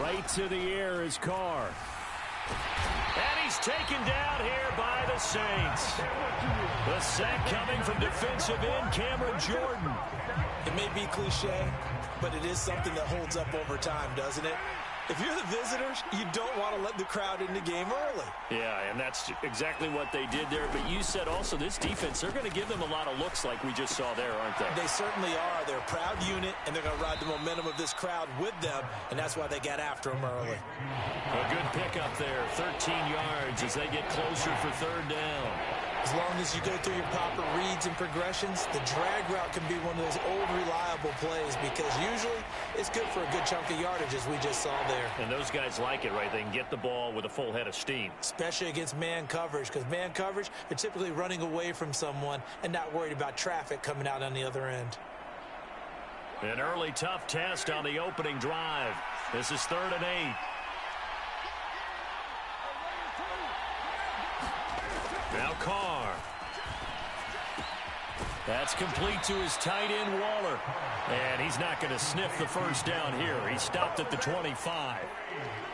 Right to the air is Carr. And he's taken down here by the Saints. The sack coming from defensive end Cameron Jordan. It may be cliche, but it is something that holds up over time, doesn't it? If you're the visitors, you don't want to let the crowd in the game early. Yeah, and that's exactly what they did there. But you said also this defense, they're going to give them a lot of looks like we just saw there, aren't they? They certainly are. They're a proud unit, and they're going to ride the momentum of this crowd with them, and that's why they got after them early. A good pickup there, 13 yards as they get closer for third down. As long as you go through your proper reads and progressions, the drag route can be one of those old reliable plays because usually it's good for a good chunk of yardage as we just saw there. And those guys like it, right? They can get the ball with a full head of steam. Especially against man coverage because man coverage, they're typically running away from someone and not worried about traffic coming out on the other end. An early tough test on the opening drive. This is 3rd and 8. Now Carr. That's complete to his tight end, Waller. And he's not going to sniff the first down here. He stopped at the 25.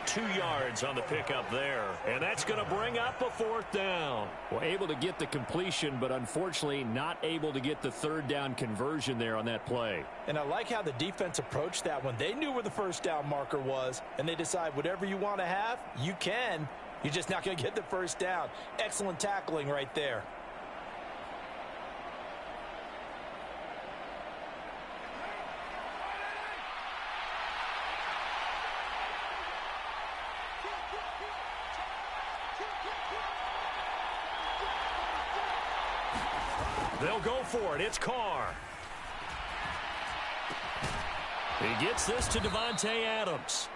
2 yards on the pickup there. And that's going to bring up a 4th down. Well, able to get the completion, but unfortunately not able to get the 3rd down conversion there on that play. And I like how the defense approached that one. They knew where the first down marker was, and they decide whatever you want to have, you can. You're just not going to get the first down. Excellent tackling right there. They'll go for it. It's Carr. He gets this to Devontae Adams.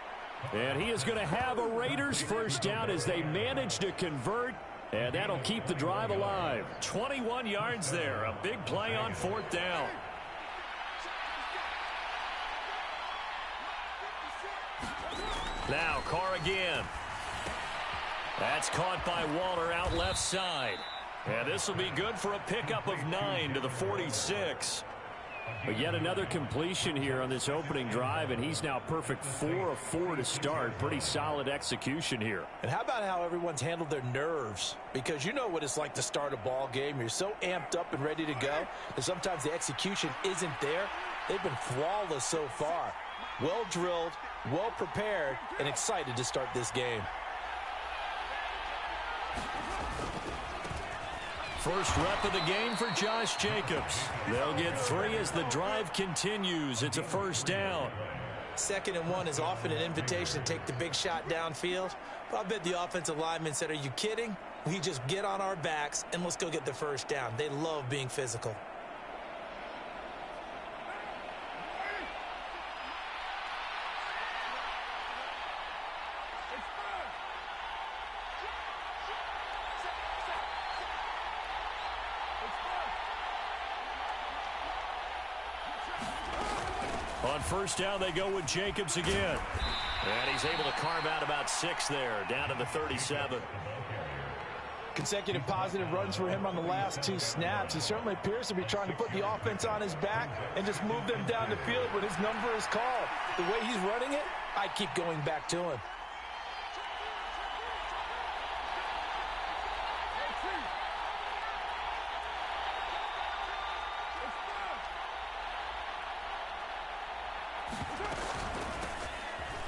And he is going to have a Raiders first down as they manage to convert. And that'll keep the drive alive. 21 yards there. A big play on 4th down. Now Carr again. That's caught by Waller out left side. And this will be good for a pickup of 9 to the 46. But yet another completion here on this opening drive, and he's now perfect 4 of 4 to start. Pretty solid execution here. And how about how everyone's handled their nerves? Because you know what it's like to start a ball game. You're so amped up and ready to go, and sometimes the execution isn't there. They've been flawless so far. Well drilled, well prepared, and excited to start this game. First rep of the game for Josh Jacobs. They'll get 3 as the drive continues. It's a first down. 2nd and 1 is often an invitation to take the big shot downfield. But I bet the offensive lineman said, are you kidding? We just get on our backs and let's go get the first down. They love being physical. On first down, they go with Jacobs again. And he's able to carve out about 6 there, down to the 37. Consecutive positive runs for him on the last 2 snaps. He certainly appears to be trying to put the offense on his back and just move them down the field when his number is called. The way he's running it, I keep going back to him.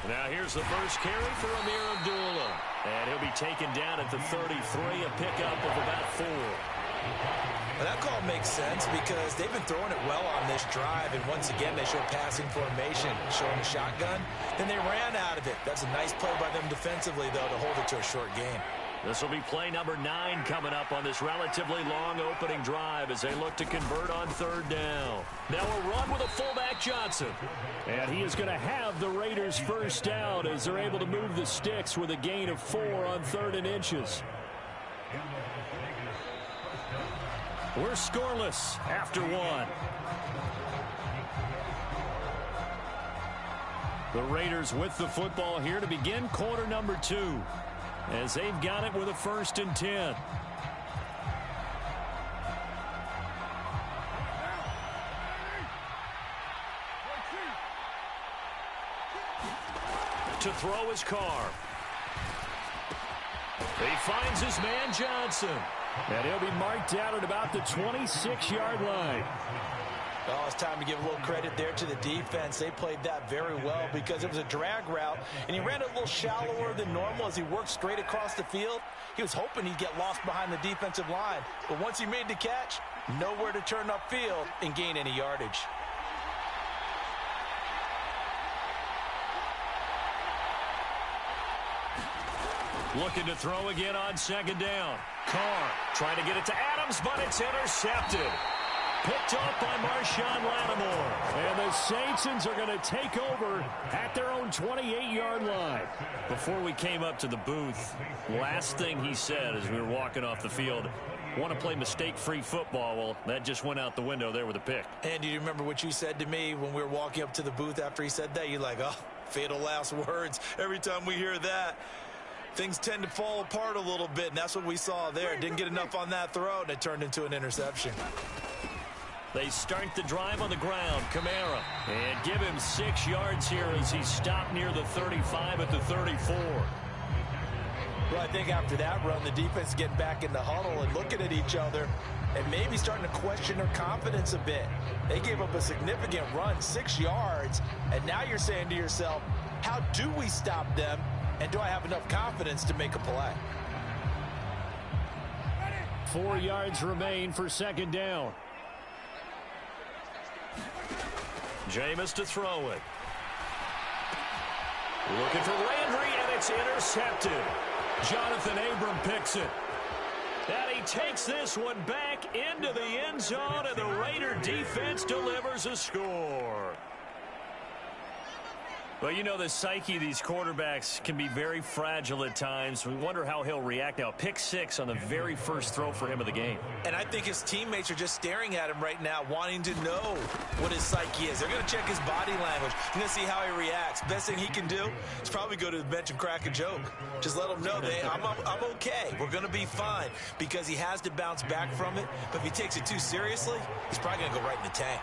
Now here's the first carry for Amir Abdullah. And he'll be taken down at the 33, a pickup of about 4. Well, that call makes sense because they've been throwing it well on this drive. And once again, they show passing formation, showing the shotgun. Then they ran out of it. That's a nice play by them defensively, though, to hold it to a short game. This will be play number 9 coming up on this relatively long opening drive as they look to convert on 3rd down. Now a run with a fullback Johnson. And he is going to have the Raiders first down as they're able to move the sticks with a gain of 4 on 3rd and inches. We're scoreless after 1. The Raiders with the football here to begin quarter number 2. As they've got it with a 1st and 10. to throw his car. He finds his man Johnson. And he'll be marked out at about the 26-yard line. Oh, it's time to give a little credit there to the defense. They played that very well because it was a drag route, and he ran a little shallower than normal as he worked straight across the field. He was hoping he'd get lost behind the defensive line, but once he made the catch, nowhere to turn upfield and gain any yardage. Looking to throw again on second down. Carr trying to get it to Adams, but it's intercepted. Picked off by Marshawn Lattimore. And the Saints are going to take over at their own 28-yard line. Before we came up to the booth, last thing he said as we were walking off the field, want to play mistake-free football. Well, that just went out the window there with a pick. And do you remember what you said to me when we were walking up to the booth after he said that? You're like, oh, fatal last words. Every time we hear that, things tend to fall apart a little bit, and that's what we saw there. Didn't get enough on that throw, and it turned into an interception. They start the drive on the ground. Kamara. And give him 6 yards here as he stopped near the 35 at the 34. Well, I think after that run, the defense getting back in the huddle and looking at each other and maybe starting to question their confidence a bit. They gave up a significant run, 6 yards, and now you're saying to yourself, how do we stop them, and do I have enough confidence to make a play? 4 yards remain for second down. Jameis to throw it. Looking for Landry, and it's intercepted. Jonathan Abram picks it. And he takes this one back into the end zone, and the Raider defense delivers a score. Well, you know, the psyche of these quarterbacks can be very fragile at times. We wonder how he'll react now. Pick 6 on the very first throw for him of the game. And I think his teammates are just staring at him right now, wanting to know what his psyche is. They're going to check his body language. They're going to see how he reacts. Best thing he can do is probably go to the bench and crack a joke. Just let him know, I'm okay. We're going to be fine, because he has to bounce back from it. But if he takes it too seriously, he's probably going to go right in the tank.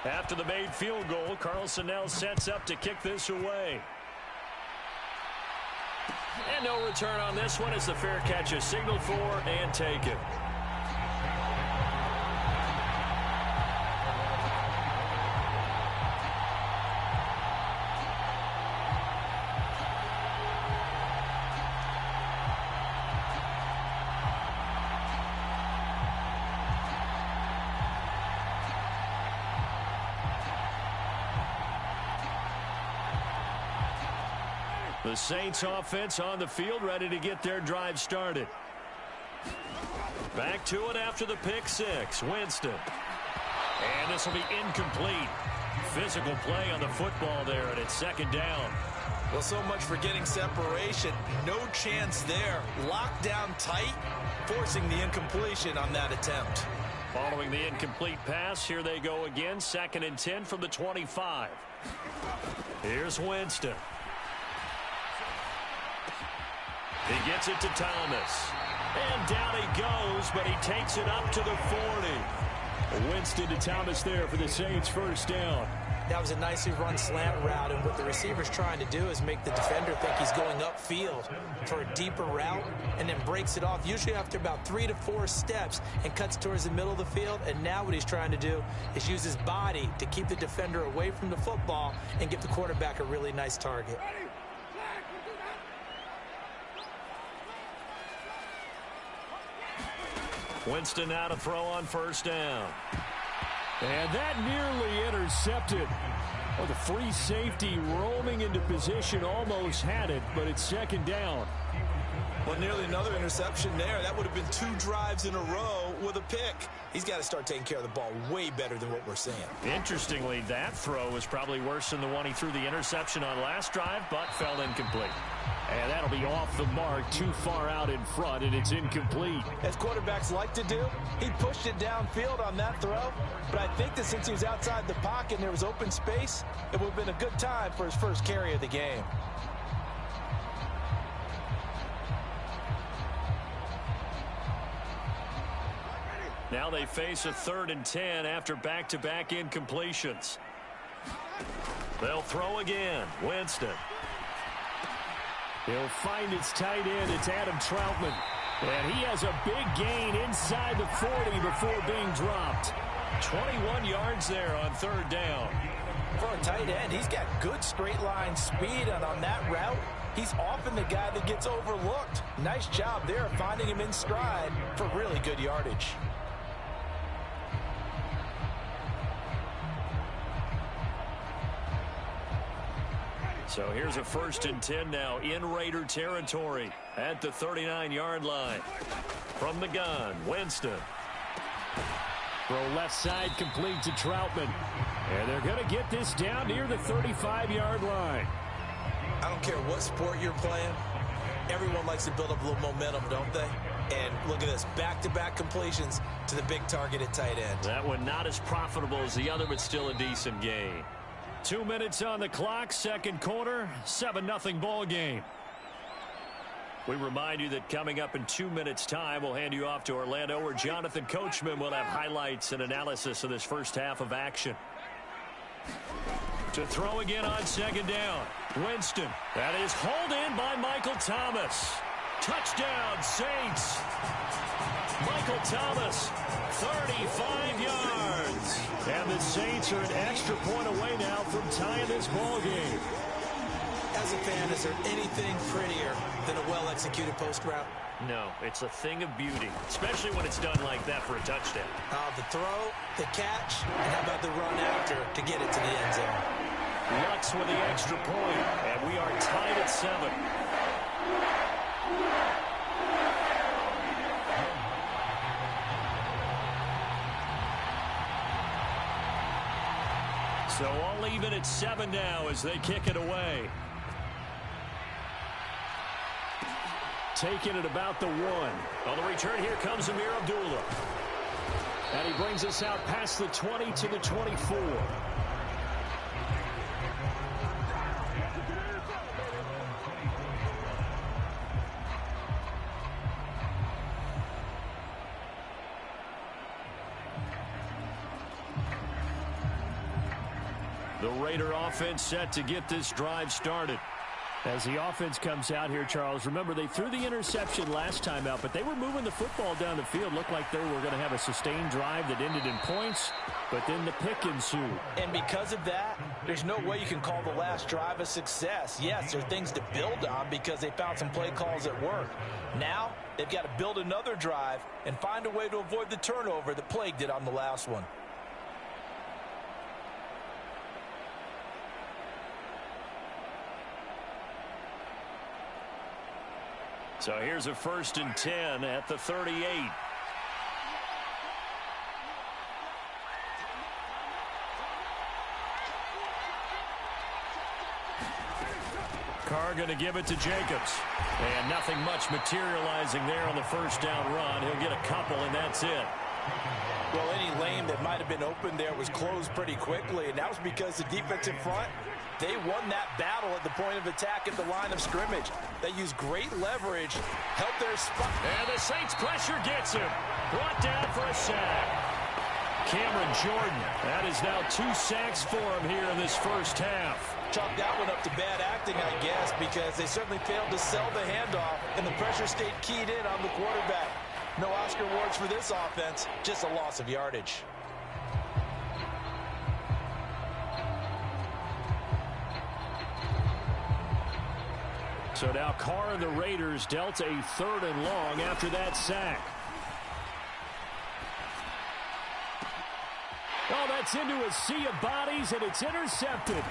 After the made field goal, Carlson now sets up to kick this away. And no return on this one as the fair catch is signaled for and taken. The Saints offense on the field, ready to get their drive started. Back to it after the pick 6. Winston. And this will be incomplete. Physical play on the football there, and it's second down. Well, so much for getting separation. No chance there. Locked down tight, forcing the incompletion on that attempt. Following the incomplete pass, here they go again. 2nd and 10 from the 25. Here's Winston. He gets it to Thomas. And down he goes, but he takes it up to the 40. Winston to Thomas there for the Saints' first down. That was a nicely run slant route, and what the receiver's trying to do is make the defender think he's going upfield for a deeper route and then breaks it off, usually after about 3 to 4 steps, and cuts towards the middle of the field. And now what he's trying to do is use his body to keep the defender away from the football and give the quarterback a really nice target. Winston now to throw on first down. And that nearly intercepted. Well, the free safety roaming into position almost had it, but it's second down. Well, nearly another interception there. That would have been 2 drives in a row with a pick. He's got to start taking care of the ball way better than what we're seeing. Interestingly, that throw was probably worse than the one he threw the interception on last drive, but fell incomplete. And that'll be off the mark, too far out in front, and it's incomplete. As quarterbacks like to do, he pushed it downfield on that throw, but I think that since he was outside the pocket and there was open space, it would have been a good time for his first carry of the game. Now they face a 3rd and 10 after back-to-back incompletions. They'll throw again. Winston. He'll find its tight end. It's Adam Troutman. And he has a big gain inside the 40 before being dropped. 21 yards there on 3rd down. For a tight end, he's got good straight line speed, and on that route, he's often the guy that gets overlooked. Nice job there finding him in stride for really good yardage. So here's a 1st and 10 now in Raider territory at the 39-yard line. From the gun, Winston. Throw left side complete to Troutman. And they're going to get this down near the 35-yard line. I don't care what sport you're playing. Everyone likes to build up a little momentum, don't they? And look at this, back-to-back completions to the big target at tight end. That one not as profitable as the other, but still a decent gain. 2 minutes on the clock, 2nd quarter, 7-0 ball game. We remind you that coming up in 2 minutes' time, we'll hand you off to Orlando, where Jonathan Coachman will have highlights and analysis of this first half of action. To throw again on 2nd down. Winston. That is hauled in by Michael Thomas. Touchdown, Saints. Michael Thomas, 35 yards. And the Saints are an extra point away now from tying this ball game. As a fan, is there anything prettier than a well-executed post route? No, it's a thing of beauty, especially when it's done like that for a touchdown. The throw, the catch, and how about the run after to get it to the end zone? Lux with the extra point, and we are tied at 7. So all even at 7 now as they kick it away. Taking it about the 1. On the return, here comes Amir Abdullah. And he brings us out past the 20 to the 24. The Raider offense set to get this drive started. As the offense comes out here, Charles, remember they threw the interception last time out, but they were moving the football down the field. Looked like they were going to have a sustained drive that ended in points, but then the pick ensued. And because of that, there's no way you can call the last drive a success. Yes, there are things to build on because they found some play calls that work. Now, they've got to build another drive and find a way to avoid the turnover that plagued it on the last one. So here's a 1st and 10 at the 38. Carr going to give it to Jacobs. And nothing much materializing there on the 1st down run. He'll get a couple, and that's it. Well, any lane that might have been open there was closed pretty quickly, and that was because the defensive front, they won that battle at the point of attack at the line of scrimmage. They used great leverage, helped their spot. And the Saints pressure gets him. Brought down for a sack. Cameron Jordan. That is now 2 sacks for him here in this first half. Chalk that one up to bad acting, I guess, because they certainly failed to sell the handoff, and the pressure stayed keyed in on the quarterback. No Oscar awards for this offense, just a loss of yardage. So now Carr and the Raiders dealt a 3rd and long after that sack. Oh, that's into a sea of bodies, and it's intercepted.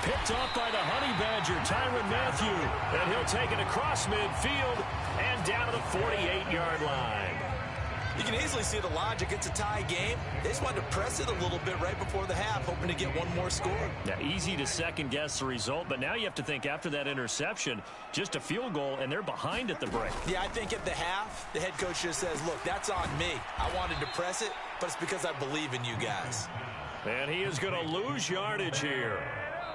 Picked off by the Honey Badger, Tyrann Mathieu. And he'll take it across midfield and down to the 48-yard line. You can easily see the logic. It's a tie game. They just wanted to press it a little bit right before the half, hoping to get one more score. Now, easy to second-guess the result, but now you have to think after that interception, just a field goal, and they're behind at the break. Yeah, I think at the half, the head coach just says, look, that's on me. I wanted to press it, but it's because I believe in you guys. And he is going to lose yardage here.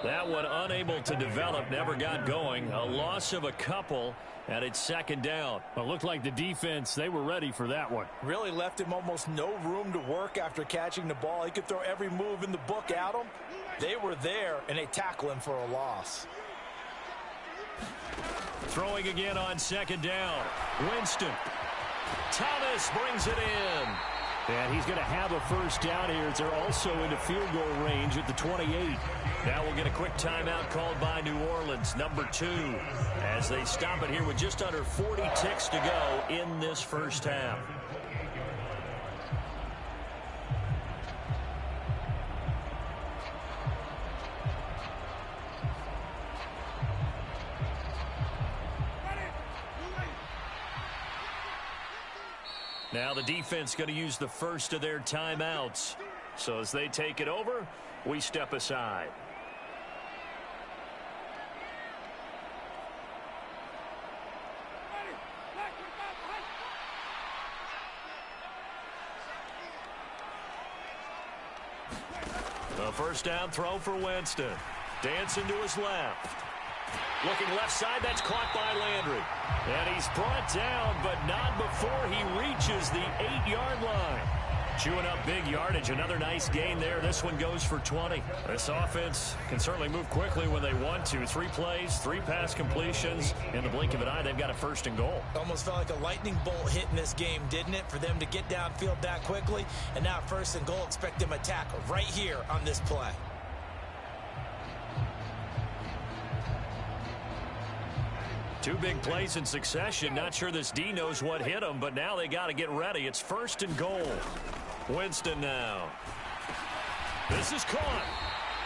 That one unable to develop, never got going. A loss of a couple, and it's second down. Well, it looked like the defense, they were ready for that one. Really left him almost no room to work after catching the ball. He could throw every move in the book at him. They were there, and they tackle him for a loss. Throwing again on second down. Winston. Thomas brings it in. And he's going to have a first down here as they're also into field goal range at the 28. Now we'll get a quick timeout called by New Orleans, number 2, as they stop it here with just under 40 ticks to go in this first half. Now the defense going to use the first of their timeouts. So as they take it over, we step aside. The first down throw for Winston. Dancing to his left. Looking left side, that's caught by Landry. And he's brought down, but not before he reaches the 8-yard line. Chewing up big yardage, another nice gain there. This one goes for 20. This offense can certainly move quickly when they want to. 3 plays, 3 pass completions. In the blink of an eye, they've got a first and goal. Almost felt like a lightning bolt hit in this game, didn't it? For them to get downfield that quickly. And now first and goal, expect them to attack right here on this play. Two big plays in succession. Not sure this D knows what hit him, but now they got to get ready. It's first and goal. Winston now. This is caught.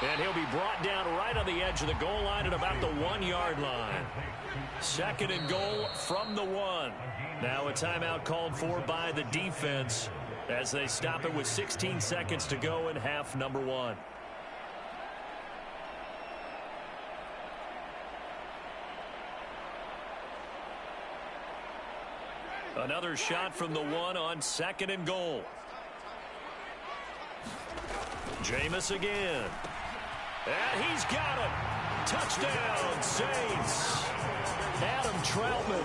And he'll be brought down right on the edge of the goal line at about the 1-yard line. Second and goal from the 1. Now a timeout called for by the defense as they stop it with 16 seconds to go in half number 1. Another shot from the 1 on second and goal. Jameis again. And he's got him. Touchdown, Saints. Adam Troutman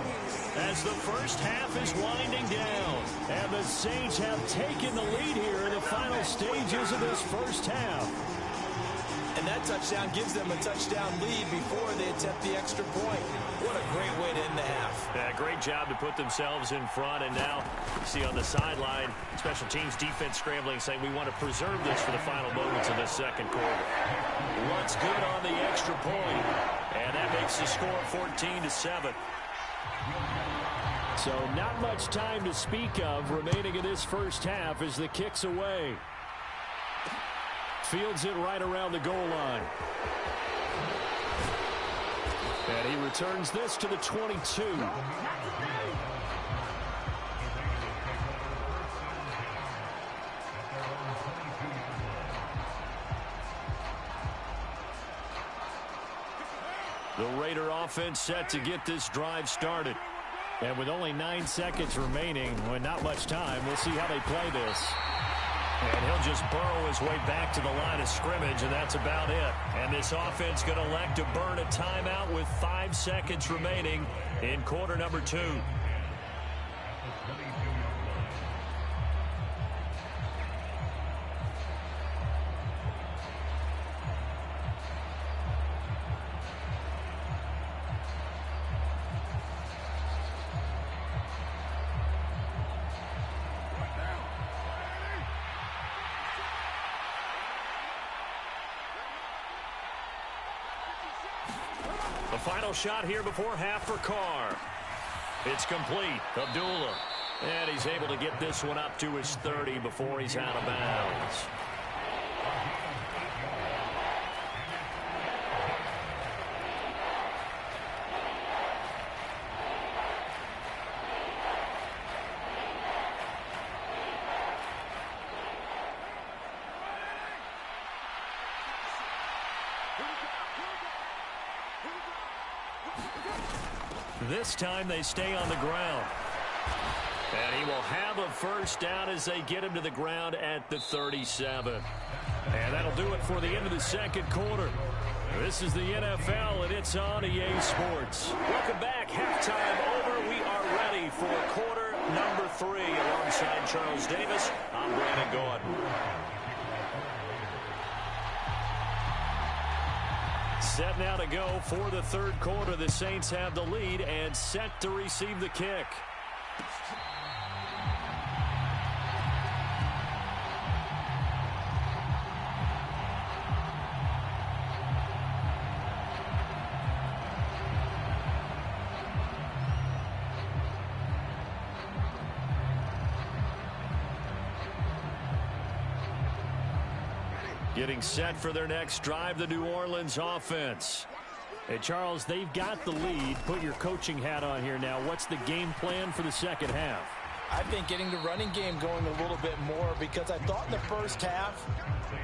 as the first half is winding down. And the Saints have taken the lead here in the final stages of this first half. And that touchdown gives them a touchdown lead before they attempt the extra point. What a great way to end the half. Yeah, great job to put themselves in front. And now you see on the sideline, special teams defense scrambling, saying we want to preserve this for the final moments of the second quarter. What's good on the extra point. And that makes the score 14-7. So not much time to speak of remaining in this first half as the kick's away. Fields it right around the goal line. And he returns this to the 22. The Raider offense set to get this drive started. And with only 9 seconds remaining, with not much time, we'll see how they play this. And he'll just burrow his way back to the line of scrimmage, and that's about it. And this offense going to elect to burn a timeout with 5 seconds remaining in quarter number 2. The final shot here before half for Carr. It's complete. Abdullah. And he's able to get this one up to his 30 before he's out of bounds. This time they stay on the ground. And he will have a first down as they get him to the ground at the 37. And that'll do it for the end of the second quarter. This This is the NFL, and it's on EA Sports. Welcome back. Halftime over. We are ready for quarter number 3. Alongside Charles Davis, I'm Brandon Gordon. Set now to go for the third quarter. The Saints have the lead and set to receive the kick. Getting set for their next drive, the New Orleans offense. Hey, Charles, they've got the lead. Put your coaching hat on here now. What's the game plan for the second half? I think getting the running game going a little bit more, because I thought in the first half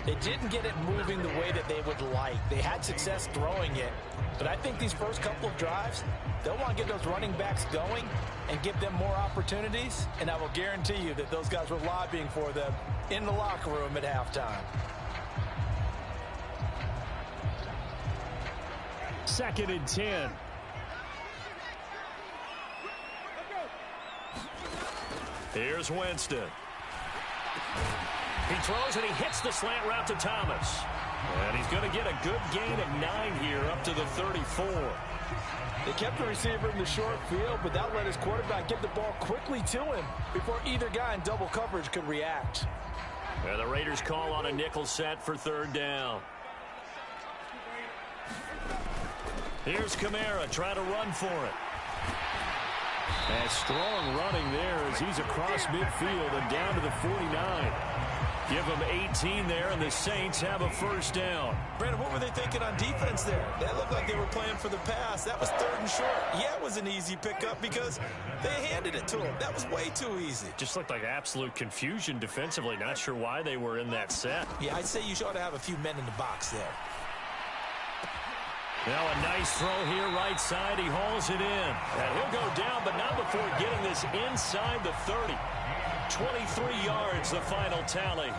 they didn't get it moving the way that they would like. They had success throwing it, but I think these first couple of drives, they'll want to get those running backs going and give them more opportunities, and I will guarantee you that those guys were lobbying for them in the locker room at halftime. Second and 10. Here's Winston. He throws and he hits the slant route to Thomas. And he's going to get a good gain of 9 here up to the 34. They kept the receiver in the short field, but that let his quarterback get the ball quickly to him before either guy in double coverage could react. And the Raiders call on a nickel set for third down. Here's Kamara trying to run for it. And strong running there as he's across midfield and down to the 49. Give him 18 there, and the Saints have a first down. Brandon, what were they thinking on defense there? That looked like they were playing for the pass. That was third and short. Yeah, it was an easy pickup because they handed it to him. That was way too easy. Just looked like absolute confusion defensively. Not sure why they were in that set. Yeah, I'd say you ought to have a few men in the box there. Now a nice throw here, right side. He hauls it in. And he'll go down, but not before getting this inside the 30. 23 yards, the final tally.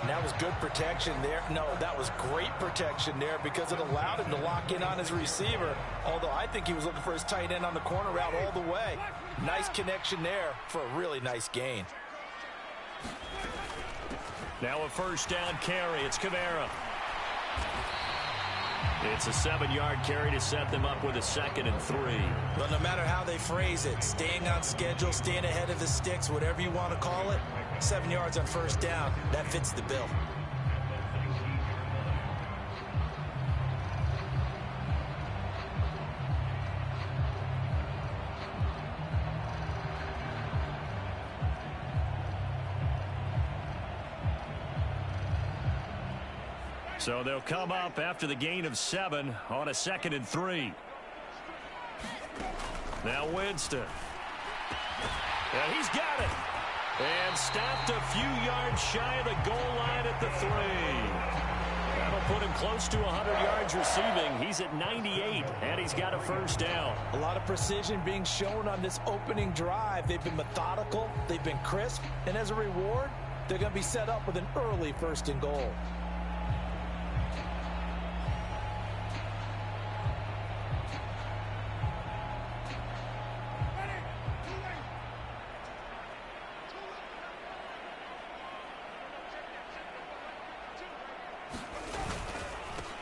And that was good protection there. No, that was great protection there because it allowed him to lock in on his receiver. Although I think he was looking for his tight end on the corner route all the way. Nice connection there for a really nice gain. Now a first down carry. It's Kamara. It's a 7-yard carry to set them up with a 2nd and 3. But no matter how they phrase it, staying on schedule, staying ahead of the sticks, whatever you want to call it, 7 yards on first down, that fits the bill. So they'll come up after the gain of 7 on a 2nd and 3. Now Winston. And he's got it. And stopped a few yards shy of the goal line at the 3. That'll put him close to 100 yards receiving. He's at 98, and he's got a first down. A lot of precision being shown on this opening drive. They've been methodical. They've been crisp. And as a reward, they're going to be set up with an early 1st and goal.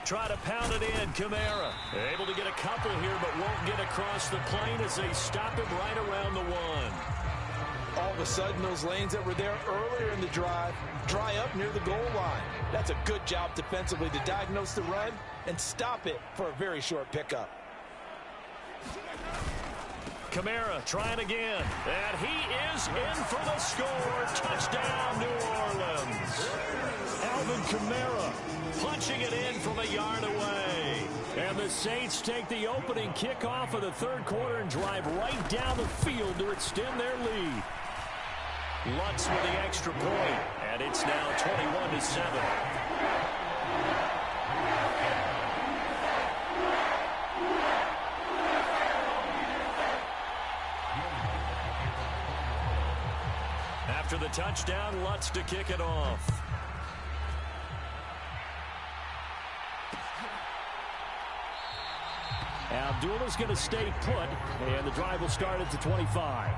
Try to pound it in, Kamara. Able to get a couple here, but won't get across the plane as they stop him right around the 1. All of a sudden, those lanes that were there earlier in the drive dry up near the goal line. That's a good job defensively to diagnose the run and stop it for a very short pickup. Kamara trying again, and he is in for the score. Touchdown, New Orleans. Alvin Kamara punching it in from a yard away. And the Saints take the opening kickoff of the third quarter and drive right down the field to extend their lead. Lutz with the extra point, and it's now 21-7. After the touchdown, Lutz to kick it off. Abdullah's going to stay put, and the drive will start at the 25.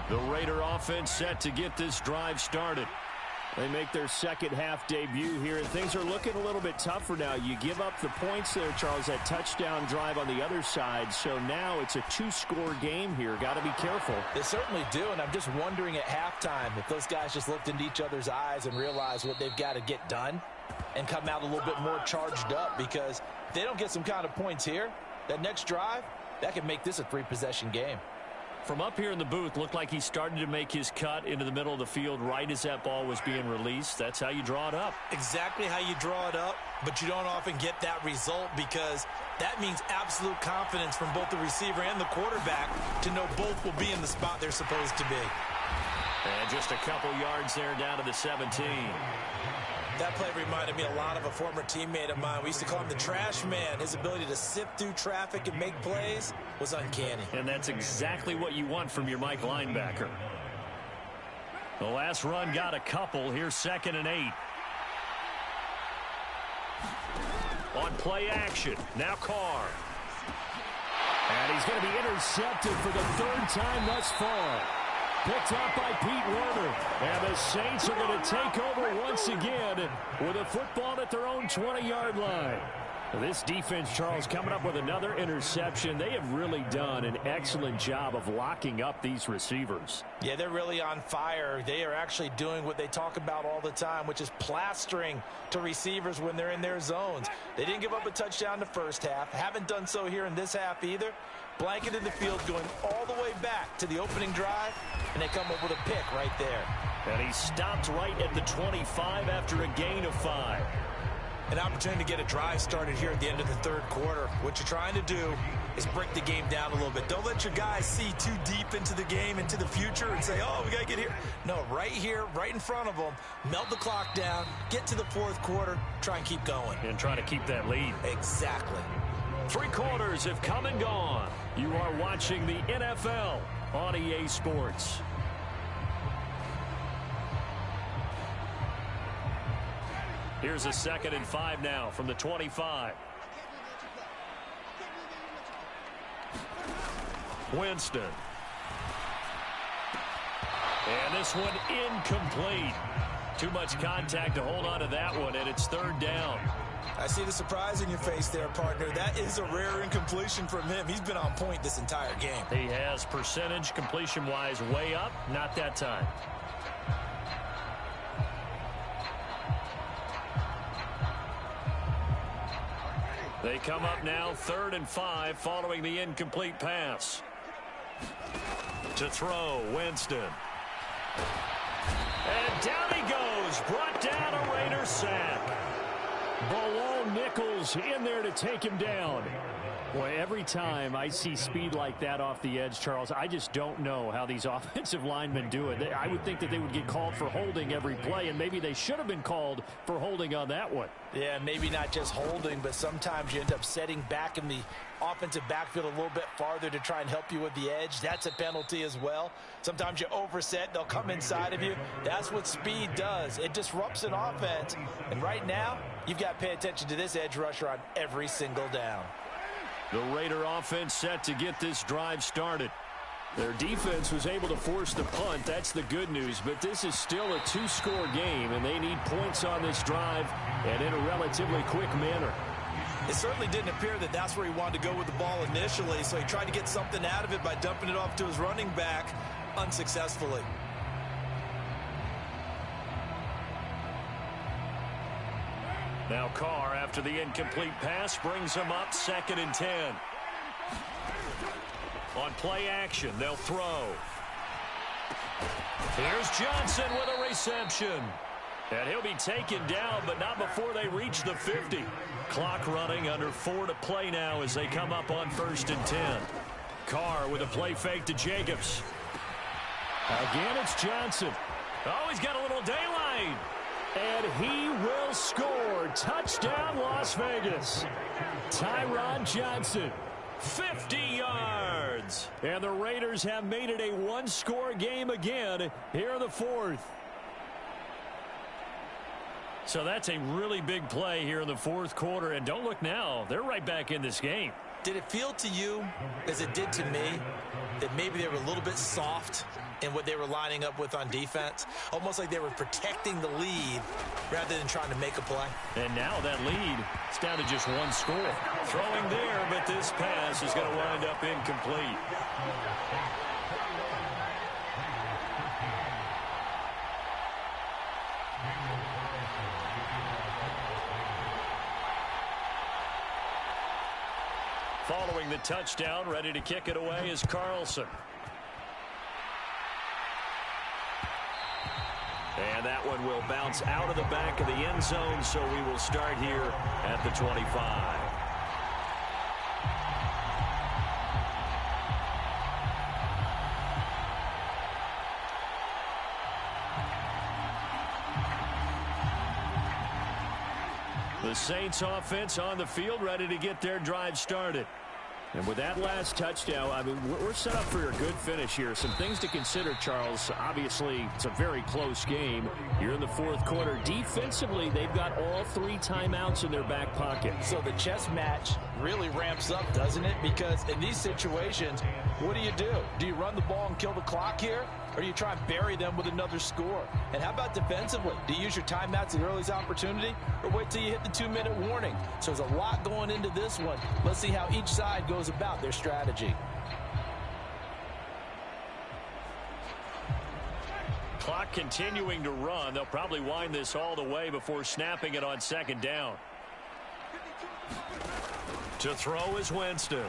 The Raider offense set to get this drive started. They make their second half debut here, and things are looking a little bit tougher now. You give up the points there, Charles, that touchdown drive on the other side. So now it's a two-score game here. Got to be careful. They certainly do, and I'm just wondering at halftime if those guys just looked into each other's eyes and realized what they've got to get done and come out a little bit more charged up, because if they don't get some kind of points here, that next drive, that could make this a three-possession game. From up here in the booth, looked like he started to make his cut into the middle of the field right as that ball was being released. That's how you draw it up. Exactly how you draw it up, but you don't often get that result, because that means absolute confidence from both the receiver and the quarterback to know both will be in the spot they're supposed to be. And just a couple yards there down to the 17. That play reminded me a lot of a former teammate of mine. We used to call him the trash man. His ability to sift through traffic and make plays was uncanny. And that's exactly what you want from your Mike linebacker. The last run got a couple. Here's 2nd and 8. On play action. Now Carr. And he's going to be intercepted for the 3rd time thus far. Picked up by Pete Werner. And the Saints are going to take over once again with a football at their own 20-yard line. This defense, Charles, coming up with another interception. They have really done an excellent job of locking up these receivers. Yeah, they're really on fire. They are actually doing what they talk about all the time, which is plastering to receivers when they're in their zones. They didn't give up a touchdown the first half. Haven't done so here in this half either. Blanketed the field going all the way back to the opening drive, and they come up with a pick right there. And he stopped right at the 25 after a gain of 5. An opportunity to get a drive started here at the end of the 3rd quarter. What you're trying to do is break the game down a little bit. Don't let your guys see too deep into the game, into the future, and say, oh, we got to get here. No, right here, right in front of them, melt the clock down, get to the 4th quarter, try and keep going. And try to keep that lead. Exactly. 3 quarters have come and gone. You are watching the NFL on EA Sports. Here's a 2nd and 5 now from the 25. Winston. And this one incomplete. Too much contact to hold on to that one, and it's 3rd down. I see the surprise in your face there, partner. That is a rare incompletion from him. He's been on point this entire game. He has percentage completion-wise way up. Not that time. They come up now 3rd and 5 following the incomplete pass. To throw, Winston. And down he goes. Brought down a Raider sack. Balone Nichols in there to take him down. Boy, every time I see speed like that off the edge, Charles, I just don't know how these offensive linemen do it. I would think that they would get called for holding every play, and maybe they should have been called for holding on that one. Yeah, maybe not just holding, but sometimes you end up setting back in the offensive backfield a little bit farther to try and help you with the edge. That's a penalty as well. Sometimes you overset, they'll come inside of you. That's what speed does. It disrupts an offense. And right now, you've got to pay attention to this edge rusher on every single down. The Raider offense set to get this drive started. Their defense was able to force the punt. That's the good news. But this is still a two-score game, and they need points on this drive and in a relatively quick manner. It certainly didn't appear that that's where he wanted to go with the ball initially, so he tried to get something out of it by dumping it off to his running back unsuccessfully. Now Carr, after the incomplete pass, brings him up 2nd and 10. On play action, they'll throw. Here's Johnson with a reception. And he'll be taken down, but not before they reach the 50. Clock running, under 4 to play now as they come up on 1st and 10. Carr with a play fake to Jacobs. Again, it's Johnson. Oh, he's got a little daylight. And he will score. Touchdown, Las Vegas. Tyron Johnson, 50 yards. And the Raiders have made it a one-score game again here in the 4th. So that's a really big play here in the fourth quarter. And don't look now. They're right back in this game. Did it feel to you, as it did to me, that maybe they were a little bit soft in what they were lining up with on defense? Almost like they were protecting the lead rather than trying to make a play. And now that lead is down to just one score. Throwing there, but this pass is going to wind up incomplete. Following the touchdown, ready to kick it away is Carlson. And that one will bounce out of the back of the end zone, so we will start here at the 25. The Saints offense on the field, ready to get their drive started. And with that last touchdown, I mean, we're set up for a good finish here. Some things to consider, Charles. Obviously, it's a very close game. You're in the fourth quarter. Defensively, they've got all 3 timeouts in their back pocket. So the chess match really ramps up, doesn't it? Because in these situations, what do? Do you run the ball and kill the clock here? Or do you try and bury them with another score? And how about defensively? Do you use your timeouts at the earliest opportunity? Or wait till you hit the 2-minute warning? So there's a lot going into this one. Let's see how each side goes about their strategy. Clock continuing to run. They'll probably wind this all the way before snapping it on second down. To throw is Winston.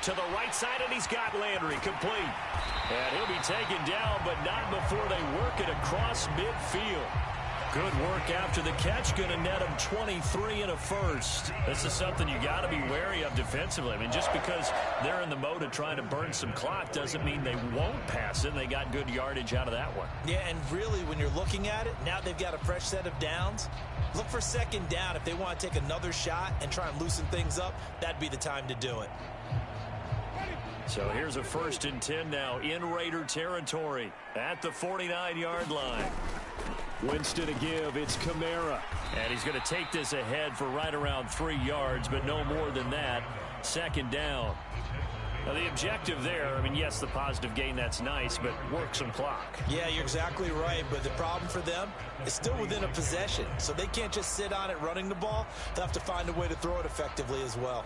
To the right side, and he's got Landry complete. And he'll be taken down, but not before they work it across midfield. Good work after the catch. Going to net him 23 and a first. This is something you got to be wary of defensively. I mean, just because they're in the mode of trying to burn some clock doesn't mean they won't pass it. They got good yardage out of that one. Yeah, and really, when you're looking at it, now they've got a fresh set of downs. Look for second down. If they want to take another shot and try and loosen things up, that'd be the time to do it. So here's a 1st and 10 now in Raider territory at the 49-yard line. Winston to give. It's Kamara. And he's going to take this ahead for right around 3 yards, but no more than that. Second down. Now the objective there, I mean, yes, the positive gain, that's nice, but work some clock. Yeah, you're exactly right, but the problem for them is still within a possession. So they can't just sit on it running the ball. They'll have to find a way to throw it effectively as well.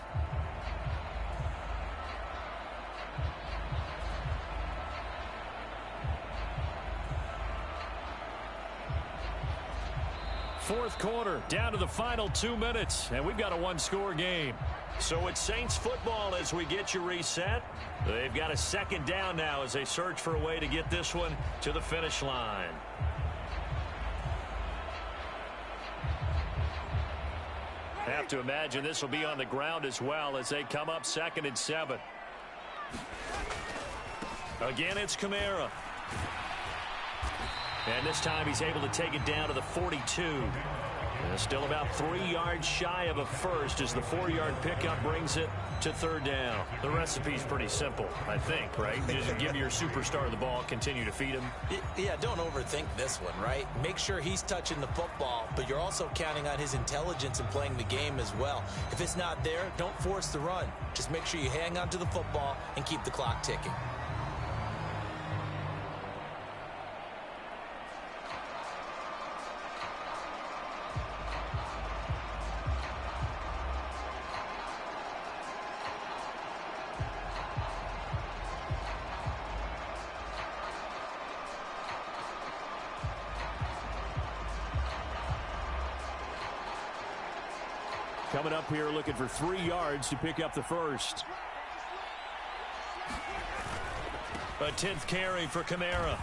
Fourth quarter, down to the final 2 minutes, and we've got a 1-score game. So it's Saints football as we get you reset. They've got a second down now as they search for a way to get this one to the finish line. Have to imagine this will be on the ground as well as they come up 2nd and 7. Again, it's Kamara. And this time he's able to take it down to the 42. And still about 3 yards shy of a first as the 4-yard pickup brings it to 3rd down. The recipe's pretty simple, I think, right? Just give your superstar the ball, continue to feed him. Yeah, don't overthink this one, right? Make sure he's touching the football, but you're also counting on his intelligence in playing the game as well. If it's not there, don't force the run. Just make sure you hang on to the football and keep the clock ticking. Coming up here looking for 3 yards to pick up the first. A 10th carry for Kamara.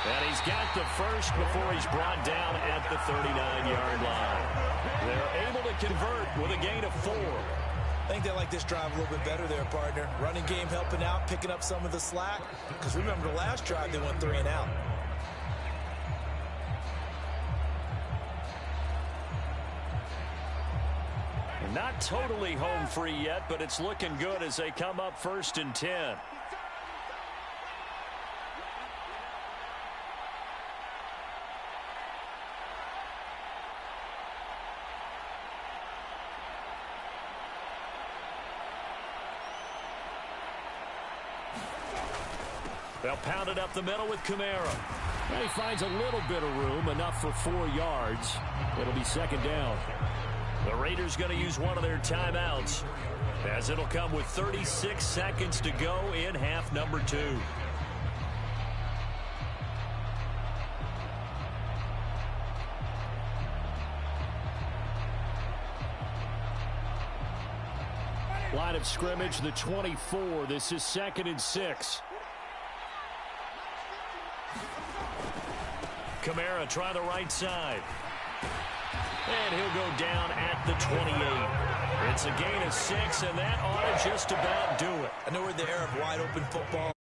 And he's got the first before he's brought down at the 39-yard line. They're able to convert with a gain of 4. I think they like this drive a little bit better there, partner. Running game helping out, picking up some of the slack. Because remember the last drive, they went 3 and out. Not totally home free yet, but it's looking good as they come up 1st and 10. They'll pound it up the middle with Kamara. And he finds a little bit of room, enough for 4 yards. It'll be second down. The Raiders going to use one of their timeouts, as it'll come with 36 seconds to go in half number 2. Line of scrimmage, the 24. This is 2nd and 6. Kamara try the right side. And he'll go down at the 28. It's a gain of 6, and that ought to just about do it. I know we're in the era of wide open football.